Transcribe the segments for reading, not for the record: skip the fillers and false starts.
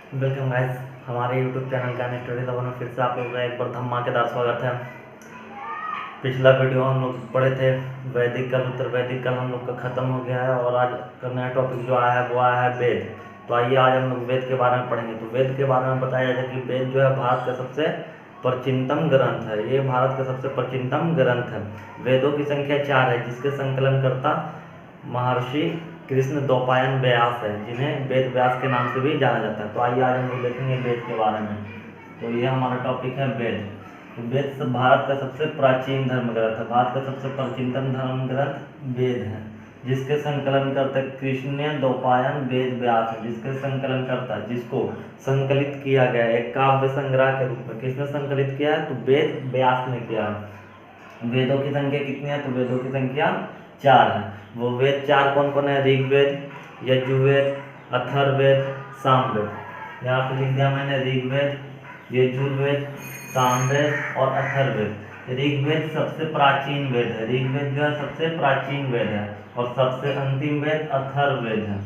Welcome guys, हमारे YouTube channel का story lover में फिर से आप लोगों का एक बार धमाकेदार स्वागत है। पिछला वीडियो हम लोग पढ़े थे वैदिक काल, उत्तर वैदिक काल हम लोग का ख़त्म हो गया है और आज का नया टॉपिक जो आया है वो आया है वेद। तो आइए आज हम लोग वेद के बारे में पढ़ेंगे। तो वेद के बारे में बताया जाए कि वेद जो है भारत का सबसे प्राचीनतम ग्रंथ है। ये भारत का सबसे प्राचीनतम ग्रंथ है। वेदों की संख्या 4 है, जिसके संकलनकर्ता महर्षि कृष्ण द्वैपायन व्यास है, जिन्हें वेद व्यास के नाम से भी जाना जाता है। तो आइए आज हम लोग देखेंगे वेद के बारे में। तो ये हमारा टॉपिक है वेद। तो वेद भारत का सबसे प्राचीन धर्म ग्रंथ है। भारत का सबसे प्राचीनतम धर्म ग्रंथ वेद है, जिसके संकलन करता कृष्ण द्वैपायन वेद व्यास है। जिसके संकलन करता, जिसको संकलित किया गया एक काव्य संग्रह के रूप में किसने संकलित किया है? तो वेद व्यास ने किया है। वेदों की संख्या कितनी है? तो वेदों की संख्या 4 है। वो वेद 4 कौन कौन है? ऋग्वेद, यजुर्वेद, अथर्ववेद, सामवेद। यहाँ पे लिख दिया मैंने ऋग्वेद, यजुर्वेद, सामवेद और अथर्ववेद। ऋग्वेद सबसे प्राचीन वेद है। ऋग्वेद जो है सबसे प्राचीन वेद है और सबसे अंतिम वेद अथर्ववेद है।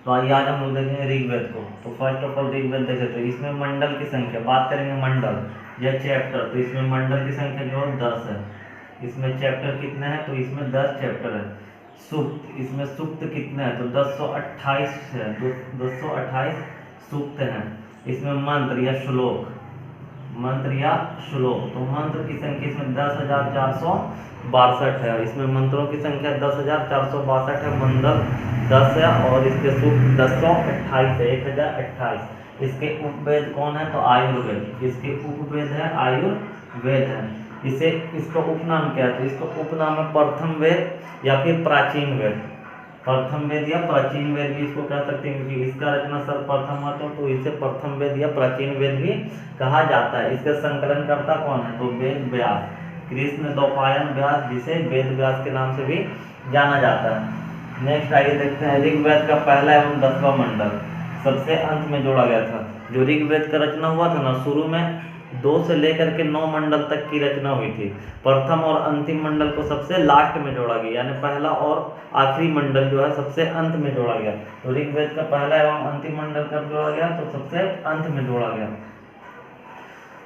तो आइए आज हम लोग देखेंगे ऋग्वेद को। तो फर्स्ट ऑफ ऑल ऋग्वेद देखे तो इसमें मंडल की संख्या बात करेंगे। मंडल या चैप्टर, तो इसमें मंडल की संख्या जो है 10 है। इसमें चैप्टर कितने हैं? तो इसमें 10 चैप्टर है। सूक्त, इसमें सूक्त कितने हैं? तो 228 है। 228 सूक्त हैं। इसमें मंत्र या श्लोक, मंत्र या श्लोक, तो मंत्र की संख्या इसमें 10,462 है। इसमें मंत्रों की संख्या 10,462 है। मंडल 10 है और इसके सूक्त 228 है, 1028। इसके उपवेद कौन है? तो आयुर्वेद। इसके उपवेद है आयुर्वेद है। इसका उपनाम क्या है? तो इसका उपनाम है प्रथम वेद या फिर प्राचीन वेद। प्रथम वेद या प्राचीन वेद भी इसको कह सकते हैं, क्योंकि इसका रचना सर्वप्रथम हुआ तो इसे प्रथम वेद या प्राचीन वेद भी कहा जाता है। इसका संकलनकर्ता कौन है? तो वेद व्यास, कृष्ण द्वैपायन व्यास, जिसे वेद व्यास के नाम से भी जाना जाता है। नेक्स्ट आइए देखते हैं ऋग्वेद का पहला एवं 10वां मंडल सबसे अंत में जोड़ा गया था। जो ऋग्वेद का रचना हुआ था ना, शुरू में 2 से लेकर के 9 मंडल तक की रचना हुई थी। प्रथम और अंतिम मंडल को सबसे लास्ट में जोड़ा गया, यानी पहला और आखिरी मंडल जो है सबसे अंत में जोड़ा गया। तो ऋग्वेद का पहला एवं अंतिम मंडल कब जोड़ा गया? तो सबसे अंत में जोड़ा गया,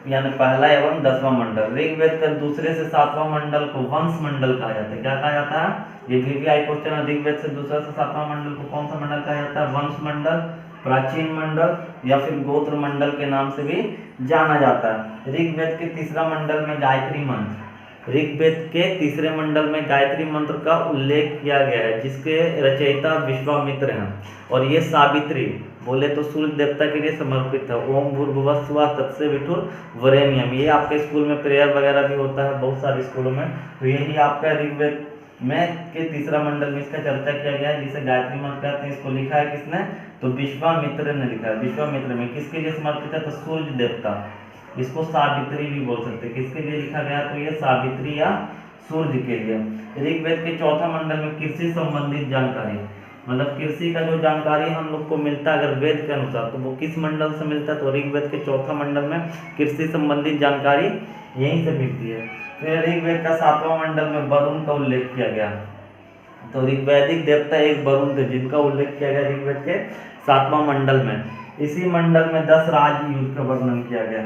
यानी पहला एवं 10वां मंडल। ऋग्वेद का दूसरे से 7वां मंडल को वंश मंडल कहा जाता है। क्या कहा जाता है? ये VVI क्वेश्चन है। ऋग्वेद से दूसरे से 7वां मंडल को कौन सा मंडल कहा जाता है? वंश मंडल, प्राचीन मंडल या फिर गोत्र मंडल के नाम से भी जाना जाता है। ऋग्वेद के तीसरा मंडल में गायत्री मंत्र, ऋग्वेद के तीसरे मंडल में गायत्री मंत्र का उल्लेख किया गया है, जिसके रचयिता विश्वामित्र हैं। और ये सावित्री बोले तो सूर्य देवता के लिए समर्पित है। ओम भूर्भुवः स्वः तत्सवितुर्वरेण्यम। ये आपके स्कूल में प्रेयर वगैरह भी होता है बहुत सारे स्कूलों में। तो यही आपका ऋग्वेद में के तीसरा मंडल में इसका चर्चा किया गया है, जिसे गायत्री मंत्र कहते हैं। इसको लिखा है किसने? तो विश्वामित्र ने लिखा है। विश्वामित्र में किसके लिए समर्पित है? तो सूर्य देवता। इसको सावित्री भी बोल सकते हैं। किसके लिए लिखा गया? तो ये सावित्री या सूर्य के लिए। ऋग्वेद के चौथा मंडल में कृषि संबंधित जानकारी, मतलब कृषि का जो जानकारी हम लोग को मिलता है अगर वेद के अनुसार, तो वो किस मंडल से मिलता है? तो ऋग्वेद के चौथा मंडल में कृषि संबंधित जानकारी यहीं से मिलती है। फिर ऋग्वेद का 7वां मंडल में वरुण का उल्लेख किया गया। तो ऋग्वैदिक देवता एक वरुण थे, जिनका उल्लेख किया गया ऋग्वेद के 7वां मंडल में। इसी मंडल में 10 राज्य युद्ध का वर्णन किया गया।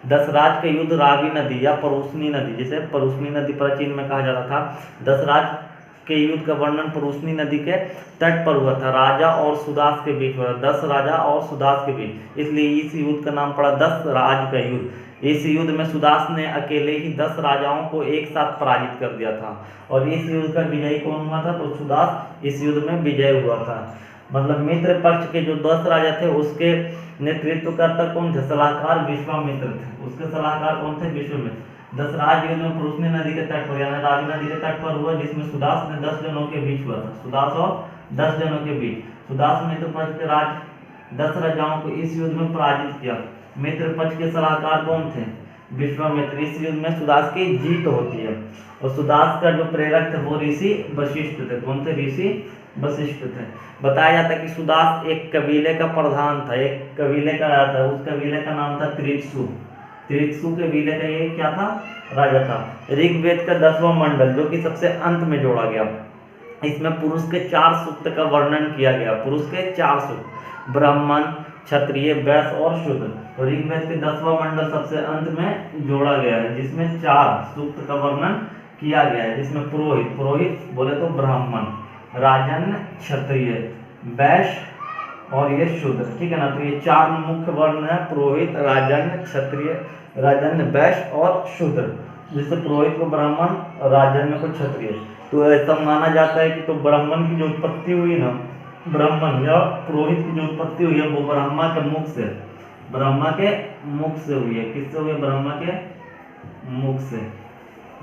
10 राज के युद्ध रावी नदी या परुष्णी नदी, जिसे परुष्णी नदी प्राचीन में कहा जाता था। 10 राज के युद्ध का वर्णन परुष्णी नदी के तट पर हुआ था। राजा और सुदास के बीच हुआ। 10 राजा और सुदास के बीच, इसलिए इस युद्ध का नाम पड़ा 10 राज का युद्ध। इस युद्ध में सुदास ने अकेले ही 10 राजाओं को एक साथ पराजित कर दिया था। और इस युद्ध का विजयी कौन हुआ था? तो सुदास इस युद्ध में विजय हुआ था। मतलब मित्र पक्ष के जो 10 राजा थे उसके नेतृत्वकर्ता कौन थे? सलाहकार विश्वामित्र थे। उसके सलाहकार कौन थे? विश्वामित्र। 10 राज युद्ध में परुष्णी नदी के तट पर, यानी रावी नदी के तट पर हुआ, जिसमें सुदास ने 10 जनों के बीच हुआ था। सुदास और 10 जनों के बीच। सुदास मित्र पक्ष के 10 राजाओं को इस युद्ध में पराजित किया। मित्र पक्ष के सलाहकार कौन थे? विश्वामित्र। इस युद्ध में सुदास की जीत होती है। और सुदास का जो प्रेरक थे वो ऋषि वशिष्ठ थे। कौन थे? ऋषि वशिष्ठ थे। बताया जाता है कि सुदास एक कबीले का प्रधान था, एक कबीले का राजा था। उस कबीले का नाम था त्रिक्षु। त्रिक्षु के कबीले का ये क्या था? राजा था। ऋग्वेद का 10वां मंडल, जो कि सबसे अंत में जोड़ा गया। इसमें पुरुष के 4 सूक्त का वर्णन किया गया। पुरुष के 4 सूक्त, ब्राह्मण, क्षत्रिय, वैश्य और शूद्र। तो ऋग्वेद के 10वां मंडल सबसे अंत में जोड़ा गया है, जिसमें 4 सूक्त का वर्णन किया गया है, जिसमें पुरोहित बोले तो ब्राह्मण, राजन क्षत्रिय, वैश्य और ये शूद्र, ठीक है ना। तो ये 4 मुख्य वर्ण है, पुरोहित, राजन, क्षत्रिय, राजन, वैश्य और शूद्र। जैसे पुरोहित को ब्राह्मण, राजन को क्षत्रिय। तो ऐसा माना जाता है कि तो ब्राह्मण की जो उत्पत्ति हुई ना, ब्राह्मण या पुरोहित की जो उत्पत्ति हुई है वो ब्रह्मा के मुख से, ब्रह्मा के मुख से हुई है। किससे हुई है? ब्रह्मा के मुख से,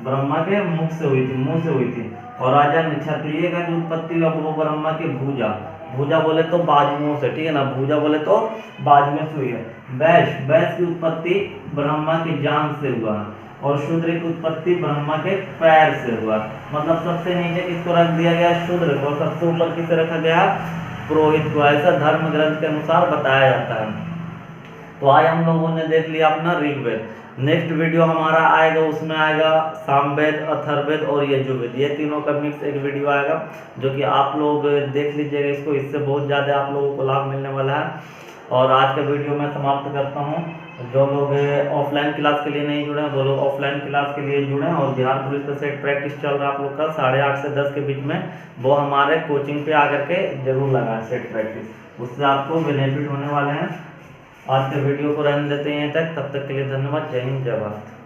ब्रह्मा के मुख से हुई थी, मुंह से हुई थी। और राजा क्षत्रिय का जो उत्पत्ति हुआ वो ब्रह्मा के भुजा, भुजा बोले तो बाजुओं से, ठीक है ना, भुजा बोले तो बाजुओं से हुई है। वैश्य की उत्पत्ति ब्रह्मा की जांघ से हुआ और शूद्र की उत्पत्ति ब्रह्मा के पैर से हुआ। मतलब सबसे नीचे किसको रख दिया गया? शूद्र को। सबसे ऊपर किसे रखा गया? पुरोहित को। ऐसा धर्म ग्रंथ के अनुसार बताया जाता है। तो आज हम लोगों ने देख लिया अपना ऋग्वेद। नेक्स्ट वीडियो हमारा आएगा, उसमें आएगा सामवेद, अथर्ववेद और यजुर्वेद, ये तीनों का मिक्स एक वीडियो आएगा, जो कि आप लोग देख लीजिएगा इसको। इससे बहुत ज़्यादा आप लोगों को लाभ मिलने वाला है। और आज का वीडियो मैं समाप्त करता हूँ। जो लोग ऑफलाइन क्लास के लिए नहीं जुड़े हैं वो लोग ऑफलाइन क्लास के लिए जुड़ें। और बिहार पुलिस का सेट प्रैक्टिस चल रहा है आप लोग का 8:30 से 10 के बीच में, वो हमारे कोचिंग पे आकर के जरूर लगाएं सेट प्रैक्टिस, उससे आपको बेनिफिट होने वाले हैं। आज के वीडियो को रहने देते हैं तक, तब तक के लिए धन्यवाद। जय हिंद, जय भारत।